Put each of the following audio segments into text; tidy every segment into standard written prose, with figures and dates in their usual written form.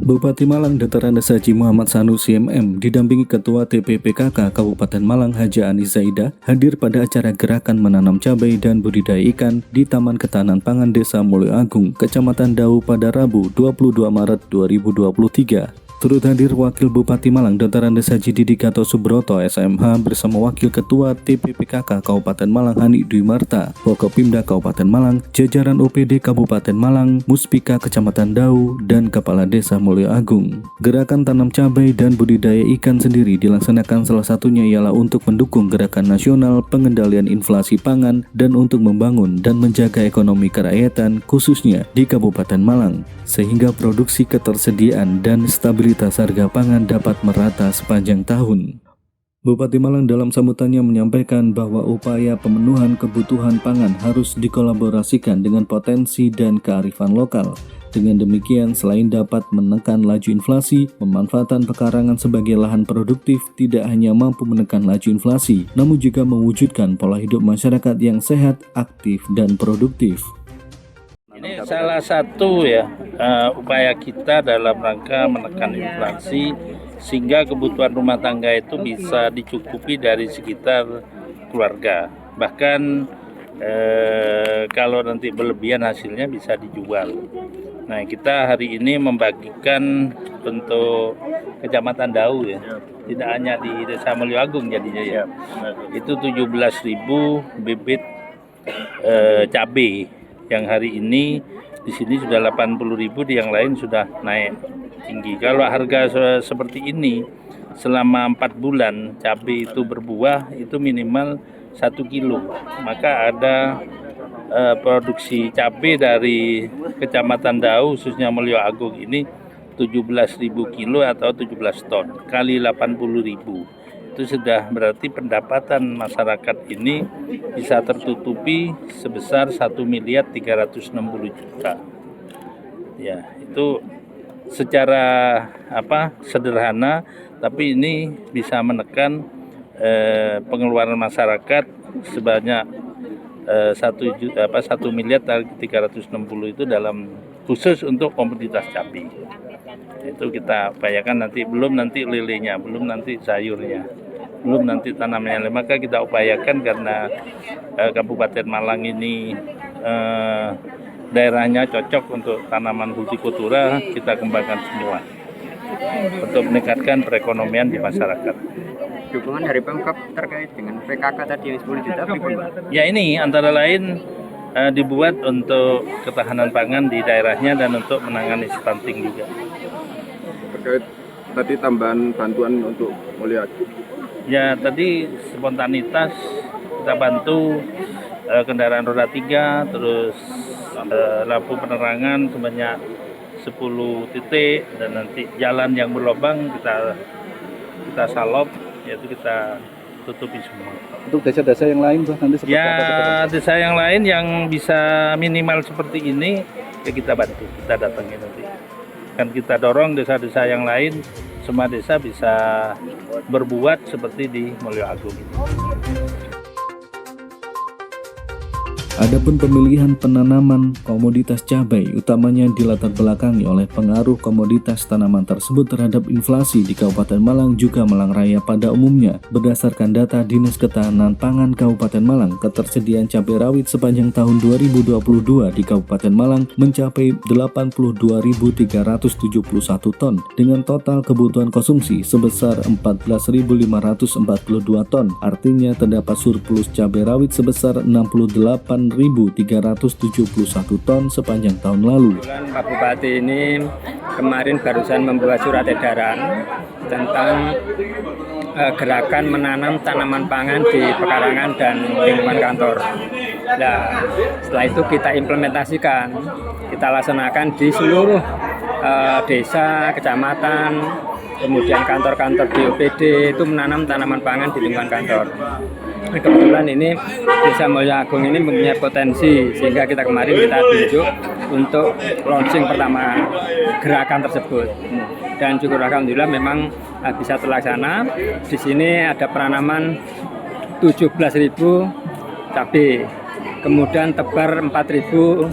Bupati Malang Dataran Haji Muhammad Sanusi MM didampingi Ketua TPPKK Kabupaten Malang Haja Ani Zaida hadir pada acara gerakan menanam cabai dan budidaya ikan di Taman Ketahanan Pangan Desa Mulyo Agung, Kecamatan Dau pada Rabu 22 Maret 2023. Turut hadir Wakil Bupati Malang Dataran Haji Didikato Subroto SMH bersama Wakil Ketua TPPKK Kabupaten Malang Hani Dwi Marta, Forkopimda Kabupaten Malang, jajaran OPD Kabupaten Malang, Muspika Kecamatan Dau, dan Kepala Desa Mulyo Agung. Gerakan tanam cabai dan budidaya ikan sendiri dilaksanakan salah satunya ialah untuk mendukung gerakan nasional pengendalian inflasi pangan dan untuk membangun dan menjaga ekonomi kerakyatan khususnya di Kabupaten Malang, sehingga produksi ketersediaan dan stabilitas harga pangan dapat merata sepanjang tahun. Bupati Malang dalam sambutannya menyampaikan bahwa upaya pemenuhan kebutuhan pangan harus dikolaborasikan dengan potensi dan kearifan lokal. Dengan demikian, selain dapat menekan laju inflasi, pemanfaatan pekarangan sebagai lahan produktif tidak hanya mampu menekan laju inflasi, namun juga mewujudkan pola hidup masyarakat yang sehat, aktif, dan produktif. Ini salah satu upaya kita dalam rangka menekan inflasi sehingga kebutuhan rumah tangga itu bisa dicukupi dari sekitar keluarga. Bahkan kalau nanti berlebihan hasilnya bisa dijual. Nah, kita hari ini membagikan untuk Kecamatan Dau tidak hanya di Desa Mulyo Agung jadinya itu 17.000 bibit cabai. Yang hari ini di sini sudah 80.000, di yang lain sudah naik tinggi. Kalau harga seperti ini selama 4 bulan cabai itu berbuah itu minimal 1 kilo. Maka ada produksi cabai dari Kecamatan Dau khususnya Mulyo Agung ini 17.000 kilo atau 17 ton kali 80.000. Itu sudah berarti pendapatan masyarakat ini bisa tertutupi sebesar 1.360.000.000. Ya, itu secara sederhana, tapi ini bisa menekan pengeluaran masyarakat sebanyak 1.360.000 itu dalam khusus untuk komoditas cabai. Itu kita upayakan nanti, belum nanti lelenya, belum nanti sayurnya, belum nanti tanamannya. Maka kita upayakan karena Kabupaten Malang ini daerahnya cocok untuk tanaman hortikultura, kita kembangkan semua untuk meningkatkan perekonomian di masyarakat. Dukungan dari Pemkab terkait dengan PKK tadi 10 juta, ya ini antara lain dibuat untuk ketahanan pangan di daerahnya dan untuk menangani stunting juga. Terkait tadi tambahan bantuan untuk Mulyo Agung. Ya, tadi spontanitas kita bantu kendaraan roda 3, terus lampu penerangan sebanyak 10 titik, dan nanti jalan yang berlubang kita salop, yaitu kita tutupi semua. Untuk desa-desa yang lain nanti seperti apa? Desa yang lain yang bisa minimal seperti ini ya kita bantu, kita datangi nanti. Kan kita dorong desa-desa yang lain, semua desa bisa berbuat seperti di Mulyo Agung. Adapun pemilihan penanaman komoditas cabai utamanya dilatar belakangi oleh pengaruh komoditas tanaman tersebut terhadap inflasi di Kabupaten Malang juga Malang Raya pada umumnya. Berdasarkan data Dinas Ketahanan Pangan Kabupaten Malang, ketersediaan cabai rawit sepanjang tahun 2022 di Kabupaten Malang mencapai 82.371 ton dengan total kebutuhan konsumsi sebesar 14.542 ton. Artinya terdapat surplus cabai rawit sebesar 68.371 ton sepanjang tahun lalu. Pak Bupati ini kemarin barusan membuat surat edaran tentang gerakan menanam tanaman pangan di pekarangan dan lingkungan kantor. Nah, setelah itu kita implementasikan, kita laksanakan di seluruh desa, kecamatan, kemudian kantor-kantor di OPD itu menanam tanaman pangan di lingkungan kantor. Kebetulan ini Desa Mulyo Agung ini mempunyai potensi sehingga kita kemarin tunjuk untuk launching pertama gerakan tersebut, dan juga alhamdulillah memang bisa terlaksana. Di sini ada penanaman 17.000 cabai kemudian tebar 4.000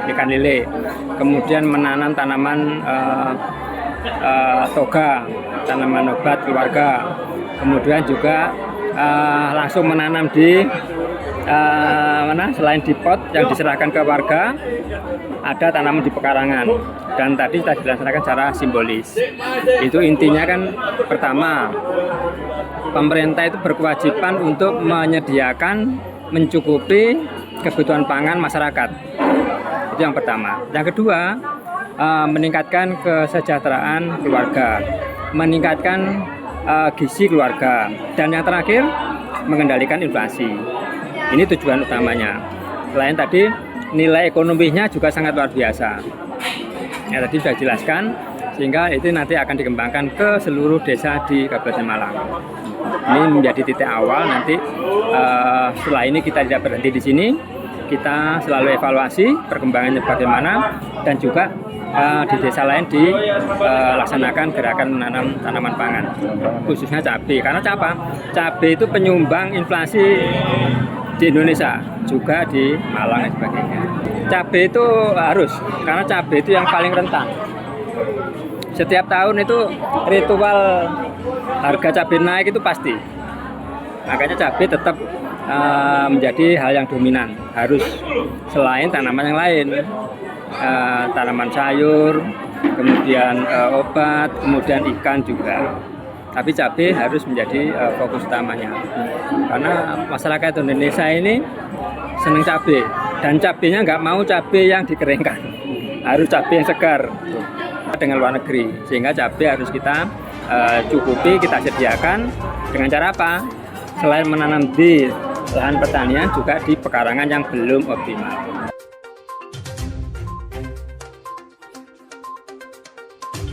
ikan lele, kemudian menanam tanaman toga, tanaman obat keluarga, kemudian juga langsung menanam di selain di pot yang diserahkan ke warga, ada tanaman di pekarangan, dan tadi sudah dilaksanakan secara simbolis. Itu intinya kan, pertama, pemerintah itu berkewajiban untuk menyediakan, mencukupi kebutuhan pangan masyarakat. Itu yang pertama. Yang kedua, meningkatkan kesejahteraan keluarga, meningkatkan gizi keluarga, dan yang terakhir, mengendalikan inflasi. Ini tujuan utamanya. Selain tadi, nilai ekonominya juga sangat luar biasa. Ya, tadi sudah dijelaskan, sehingga itu nanti akan dikembangkan ke seluruh desa di Kabupaten Malang. Ini menjadi titik awal. Nanti setelah ini kita tidak berhenti di sini, kita selalu evaluasi perkembangannya bagaimana, dan juga di desa lain dilaksanakan gerakan menanam tanaman pangan, khususnya cabai. Karena cabai itu penyumbang inflasi di Indonesia, juga di Malang dan sebagainya. Cabai itu harus, karena cabai itu yang paling rentan. Setiap tahun itu ritual harga cabai naik itu pasti. Makanya cabai tetap menjadi hal yang dominan. Harus selain tanaman yang lain, tanaman sayur, kemudian obat, kemudian ikan juga. Tapi cabai harus menjadi fokus utamanya. Karena masyarakat Indonesia ini senang cabai, dan cabainya nggak mau cabai yang dikeringkan, harus cabai yang segar dengan luar negeri. Sehingga cabai harus kita cukupi, kita sediakan dengan cara apa? Selain menanam di lahan pertanian, juga di pekarangan yang belum optimal.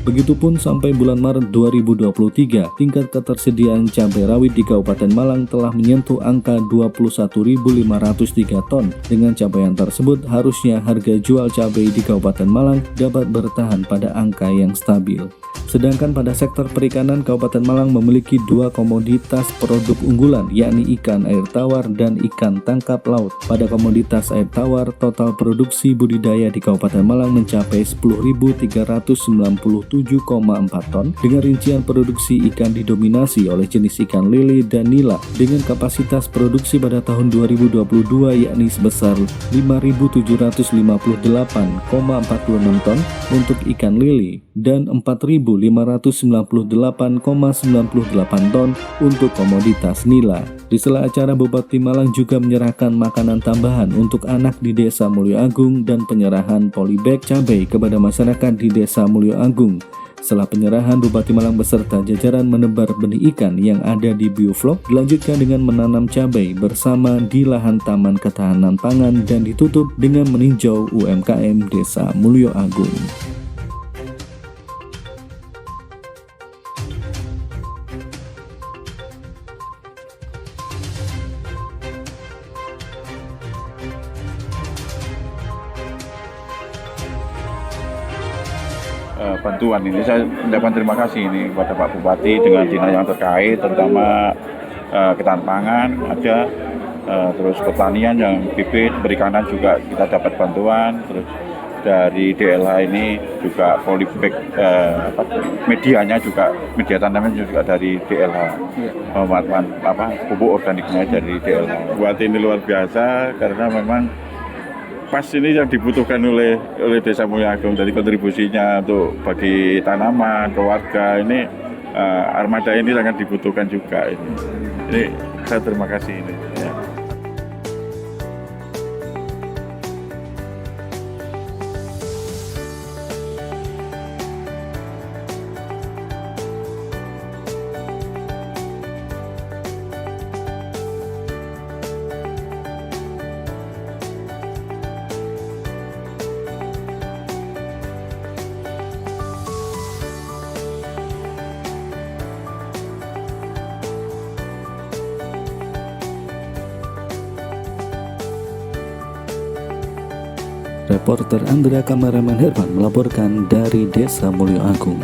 Begitupun sampai bulan Maret 2023, tingkat ketersediaan cabai rawit di Kabupaten Malang telah menyentuh angka 21.503 ton. Dengan capaian tersebut, harusnya harga jual cabai di Kabupaten Malang dapat bertahan pada angka yang stabil. Sedangkan pada sektor perikanan, Kabupaten Malang memiliki dua komoditas produk unggulan, yakni ikan air tawar dan ikan tangkap laut. Pada komoditas air tawar, total produksi budidaya di Kabupaten Malang mencapai 10.397,4 ton, dengan rincian produksi ikan didominasi oleh jenis ikan lele dan nila, dengan kapasitas produksi pada tahun 2022 yakni sebesar 5.758,46 ton untuk ikan lele dan 4.598,98 ton untuk komoditas nila. Di sela acara, Bupati Malang juga menyerahkan makanan tambahan untuk anak di Desa Mulyo Agung dan penyerahan polybag cabai kepada masyarakat di Desa Mulyo Agung. Setelah penyerahan, Bupati Malang beserta jajaran menebar benih ikan yang ada di bioflok, dilanjutkan dengan menanam cabai bersama di lahan Taman Ketahanan Pangan dan ditutup dengan meninjau UMKM Desa Mulyo Agung. Bantuan ini saya mengucapkan terima kasih ini kepada Pak Bupati dengan dinas yang terkait, terutama ketahanan pangan ada, terus pertanian yang bibit, perikanan juga kita dapat bantuan, terus dari DLH ini juga polybag medianya juga, media tanamnya juga dari DLH, pupuk organiknya dari DLH. Buat ini luar biasa karena memang pas ini yang dibutuhkan oleh Desa Mulyo Agung, dari kontribusinya untuk bagi tanaman, keluarga ini, armada ini sangat dibutuhkan juga ini. Ini saya terima kasih ini. Ya. Reporter Andra, kameramen Herman melaporkan dari Desa Mulyo Agung.